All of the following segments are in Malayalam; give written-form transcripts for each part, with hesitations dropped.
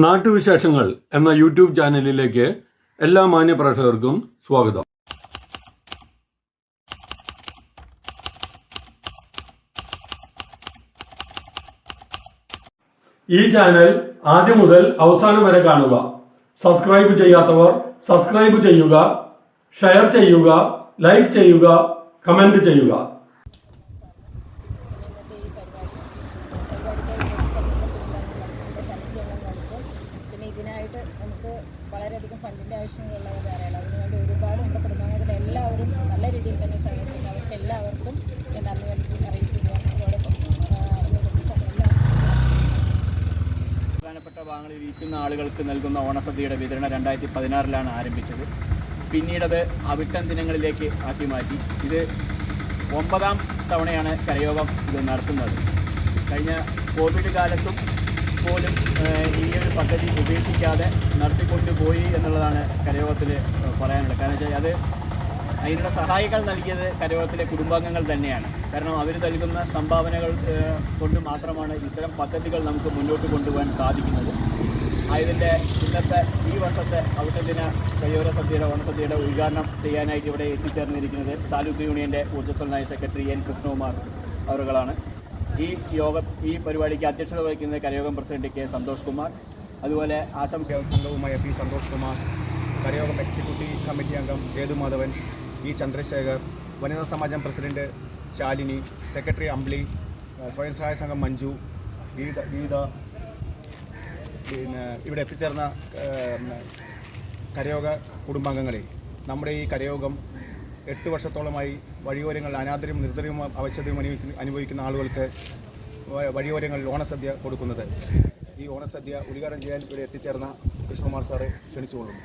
നാട്ടുവിശേഷങ്ങൾ എന്ന യൂട്യൂബ് ചാനലിലേക്ക് എല്ലാ മാന്യ പ്രേക്ഷകർക്കും സ്വാഗതം. ഈ ചാനൽ ആദ്യം മുതൽ അവസാനം വരെ കാണുക. സബ്സ്ക്രൈബ് ചെയ്യാത്തവർ സബ്സ്ക്രൈബ് ചെയ്യുക, ഷെയർ ചെയ്യുക, ലൈക്ക് ചെയ്യുക, കമന്റ് ചെയ്യുക. ഇതിനായിട്ട് നമുക്ക് വളരെയധികം ഫണ്ടിൻ്റെ ആവശ്യങ്ങളുള്ളത് ധാരാളം. അതിനുവേണ്ടി ഒരുപാട് നമ്മുടെ കുടുംബാംഗങ്ങളുടെ എല്ലാവരും നല്ല രീതിയിൽ തന്നെ സഹകരിക്കുന്നു. അവർക്ക് എല്ലാവർക്കും ഞാൻ നന്ദി അറിയിക്കുകയാണ്. അതോടൊപ്പം പ്രധാനപ്പെട്ട ഭാഗങ്ങളിൽ ഇരിക്കുന്ന ആളുകൾക്ക് നൽകുന്ന ഓണസദ്യയുടെ വിതരണം 2016 ആരംഭിച്ചത്. പിന്നീടത് അവിട്ടം ദിനങ്ങളിലേക്ക് ആക്കി മാറ്റി. ഇത് 9ാം തവണയാണ് കരയോഗം ഇത് നടത്തുന്നത്. കഴിഞ്ഞ കോവിഡ് കാലത്തും പോലും ഈ ഒരു പദ്ധതി ഉപേക്ഷിക്കാതെ നടത്തിക്കൊണ്ടുപോയി എന്നുള്ളതാണ് കരയോഗത്തിൽ പറയാനുള്ളത്. കാരണം വെച്ചാൽ അത് അതിനുള്ള സഹായികൾ നൽകിയത് കരയോഗത്തിലെ കുടുംബാംഗങ്ങൾ തന്നെയാണ്. കാരണം അവർ നൽകുന്ന സംഭാവനകൾ കൊണ്ട് മാത്രമാണ് ഇത്തരം പദ്ധതികൾ നമുക്ക് മുന്നോട്ട് കൊണ്ടുപോകാൻ സാധിക്കുന്നത്. അതിൻ്റെ ഇന്നത്തെ ഈ വർഷത്തെ അവിട്ടദിന കരയോര സദ്യയുടെ ഓണസദ്യയുടെ ഉദ്ഘാടനം ചെയ്യാനായിട്ട് ഇവിടെ എത്തിച്ചേർന്നിരിക്കുന്നത് താലൂക്ക് യൂണിയൻ്റെ ഊർജ്ജസ്വലനായ സെക്രട്ടറി എൻ കൃഷ്ണകുമാർ അവരുകളാണ്. ഈ പരിപാടിക്ക് അധ്യക്ഷത വഹിക്കുന്നത് കരയോഗം പ്രസിഡന്റ് കെ സന്തോഷ് കുമാർ, അതുപോലെ ആശംസ അംഗവുമായ P Santhosh Kumar, Karayogam executive committee അംഗം സേതുമാധവൻ, ഇ ചന്ദ്രശേഖർ, വനിതാ സമാജം പ്രസിഡന്റ് ശാലിനി, സെക്രട്ടറി അമ്പിളി, സ്വയം സഹായ സംഘം മഞ്ജു, ഗീത, പിന്നെ ഇവിടെ എത്തിച്ചേർന്ന കരയോഗ കുടുംബാംഗങ്ങളെ, നമ്മുടെ ഈ കരയോഗം 8 വർഷത്തോളമായി വഴിയോരങ്ങളിൽ അനാദരവും നിർദ്ദരവും ആവശ്യതയും അനുഭവിക്കുന്ന ആളുകൾക്ക് വഴിയോരങ്ങളിൽ ഓണസദ്യ കൊടുക്കുന്നത്. ഈ ഓണസദ്യ ഉദ്ഘാടനം ചെയ്യാൻ ഇവിടെ എത്തിച്ചേർന്ന കൃഷ്ണകുമാർ സാറെ ക്ഷണിച്ചുകൊള്ളുന്നു.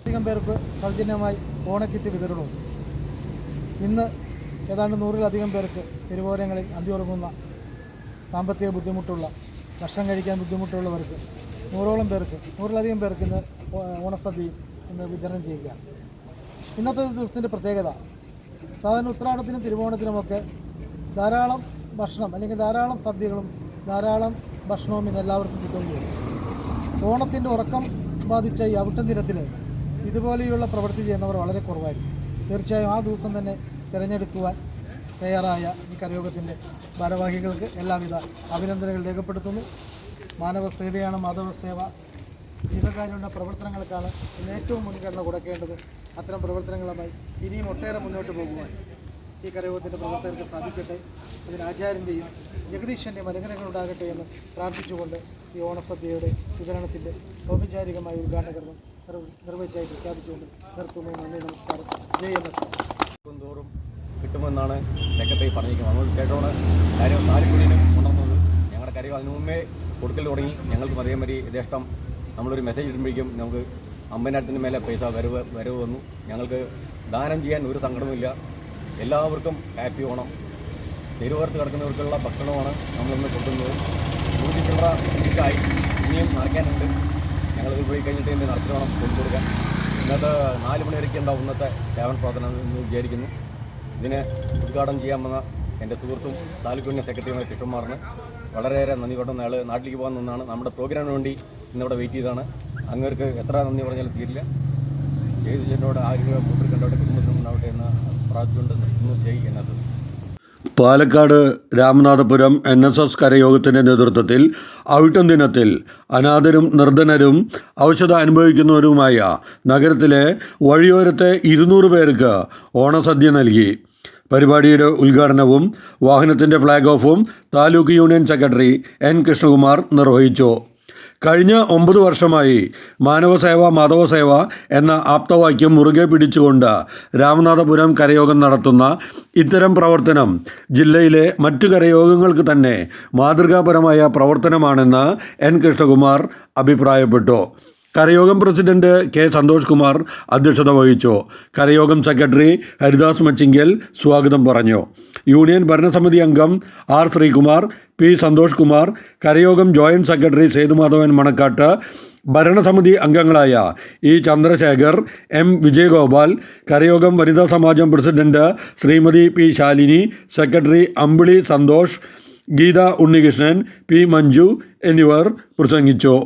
അധികം പേർക്ക് സൗജന്യമായി ഓണക്കിറ്റ് വിതരണവും ഇന്ന് ഏതാണ്ട് 100-ലധികം പേർക്ക് തെരുവോരങ്ങളിൽ അന്തിയുറങ്ങുന്ന സാമ്പത്തിക ബുദ്ധിമുട്ടുള്ള ഭക്ഷണം കഴിക്കാൻ ബുദ്ധിമുട്ടുള്ളവർക്ക് 100-ലധികം പേർക്ക് ഇന്ന് ഓണസദ്യയും ഇന്ന് വിതരണം ചെയ്യുകയാണ്. ഇന്നത്തെ ദിവസത്തിൻ്റെ പ്രത്യേകത, സാധാരണ ഉത്രാടത്തിനും തിരുവോണത്തിനുമൊക്കെ ധാരാളം ഭക്ഷണം അല്ലെങ്കിൽ ധാരാളം സദ്യകളും ധാരാളം ഭക്ഷണവും ഇന്ന് എല്ലാവർക്കും കിട്ടുകയും ഓണത്തിൻ്റെ ഉറക്കം ബാധിച്ച ഈ അവിട്ടം ദിനത്തിൽ ഇതുപോലെയുള്ള പ്രവൃത്തി ചെയ്യുന്നവർ വളരെ കുറവായിരിക്കും. തീർച്ചയായും ആ ദിവസം തന്നെ തിരഞ്ഞെടുക്കുവാൻ തയ്യാറായ ഈ കരയോഗത്തിൻ്റെ ഭാരവാഹികൾക്ക് എല്ലാവിധ അഭിനന്ദനങ്ങൾ രേഖപ്പെടുത്തുന്നു. മാനവ സേവയാണ് മാധവ സേവ. ജീവകാരുണ്യ പ്രവർത്തനങ്ങൾക്കാണ് ഇന്ന് ഏറ്റവും മുൻഗണന കൊടുക്കേണ്ടത്. അത്തരം പ്രവർത്തനങ്ങളുമായി ഇനിയും ഒട്ടേറെ മുന്നോട്ട് പോകുവാൻ ഈ കരയോഗത്തിൻ്റെ പ്രവർത്തകർക്ക് സാധിക്കട്ടെ. അതിന് ആചാര്യൻ്റെയും ജഗദീശൻ്റെയും അനുഗ്രഹങ്ങൾ ഉണ്ടാകട്ടെ എന്ന് പ്രാർത്ഥിച്ചുകൊണ്ട് ഈ ഓണസദ്യയുടെ വിതരണത്തിൻ്റെ ഔപചാരികമായ ഉദ്ഘാടന കർമ്മം നിർവഹിച്ചായി പ്രഖ്യാപിച്ചുകൊണ്ട് നിർത്തുന്നു. നന്ദി, നമസ്കാരം. ജയ് എൻ. തോറും കിട്ടുമെന്നാണ് സെക്രട്ടറി പറഞ്ഞിരിക്കുന്നത്. അതുകൊണ്ട് ചേട്ടനോട് കാര്യം താലൂക്കിനും ഉണർന്നത് ഞങ്ങളുടെ കാര്യം അതിനു മുമ്പേ കൊടുക്കൽ തുടങ്ങി. ഞങ്ങൾക്ക് അതേമാതിരി യഥേഷ്ടം നമ്മളൊരു മെസ്സേജ് ഇടുമ്പോഴേക്കും നമുക്ക് 50,000 മേലെ പൈസ വരവ് വന്നു. ഞങ്ങൾക്ക് ദാനം ചെയ്യാൻ ഒരു സങ്കടവുമില്ല. എല്ലാവർക്കും ഹാപ്പി ഓണം. തെരുവോരത്ത് കിടക്കുന്നവർക്കുള്ള ഭക്ഷണമാണ് നമ്മളിന്ന് കൊടുക്കുന്നത്. 100 ചില്ലറ വീക്കായി ഇനിയും നടക്കാനുണ്ട്. ഞങ്ങളിത് പോയി കഴിഞ്ഞിട്ട് ഇന്ന് നടത്തി വേണം കൊണ്ടുകൊടുക്കാൻ. ഇന്നത്തെ 4 മണി വരെയൊക്കെ ഉണ്ടാവും ഇന്നത്തെ സേവന പ്രവർത്തനം എന്ന് വിചാരിക്കുന്നു. ഇതിനെ ഉദ്ഘാടനം ചെയ്യാൻ വന്ന എൻ്റെ സുഹൃത്തും താലൂക്ക് യൂണിയൻ സെക്രട്ടറിയുമായ കൃഷ്ണകുമാറിന് വളരെയേറെ നന്ദി കൊണ്ടുവന്ന ആൾ നാട്ടിലേക്ക് പോകാൻ നിന്നാണ്. നമ്മുടെ പ്രോഗ്രാമിന് വേണ്ടി ഇന്നിവിടെ വെയിറ്റ് ചെയ്താണ്. അങ്ങേർക്ക് എത്ര നന്ദി പറഞ്ഞാലും തീരില്ല. ജയ് ചേട്ടനോട് ആരോഗ്യ കൂട്ടർ കണ്ടോട്ടെ, കുടുംബത്തിനും ഉണ്ടാവട്ടെ എന്ന് പ്രാർത്ഥിച്ചുകൊണ്ട് ഇന്ന് ജയ് എന്നത്. പാലക്കാട് രാമനാഥപുരം NSS കരയോഗത്തിൻ്റെ നേതൃത്വത്തിൽ അവിട്ടം ദിനത്തിൽ അനാഥരും നിർധനരും ഔഷധം അനുഭവിക്കുന്നവരുമായ നഗരത്തിലെ വഴിയോരത്തെ 200 പേർക്ക് ഓണസദ്യ നൽകി. പരിപാടിയുടെ ഉദ്ഘാടനവും വാഹനത്തിൻ്റെ ഫ്ലാഗ് ഓഫും taluk union secretary N Krishnakumar നിർവഹിച്ചു. കഴിഞ്ഞ 9 വർഷമായി മാനവസേവ മാധവസേവ എന്ന ആപ്തവാക്യം മുറുകെ പിടിച്ചുകൊണ്ട് രാമനാഥപുരം കരയോഗം നടത്തുന്ന ഇത്തരം പ്രവർത്തനം ജില്ലയിലെ മറ്റു കരയോഗങ്ങൾക്ക് തന്നെ മാതൃകാപരമായ പ്രവർത്തനമാണെന്ന് എൻ കൃഷ്ണകുമാർ അഭിപ്രായപ്പെട്ടു. കരയോഗം പ്രസിഡന്റ് കെ സന്തോഷ് കുമാർ അധ്യക്ഷത വഹിച്ചു. കരയോഗം സെക്രട്ടറി ഹരിദാസ് മച്ചിങ്കൽ സ്വാഗതം പറഞ്ഞു. യൂണിയൻ ഭരണസമിതി അംഗം R Sreekumar, P Santhosh Kumar, Karayogam joint secretary Sethumadhavan Manakkad, ഭരണസമിതി അംഗങ്ങളായ ഇ ചന്ദ്രശേഖർ, എം വിജയഗോപാൽ, കരയോഗം വനിതാ സമാജം president Srimathi P Shalini, secretary Ambili Santhosh, Geetha Unnikrishnan, P Manju എന്നിവർ പ്രസംഗിച്ചു.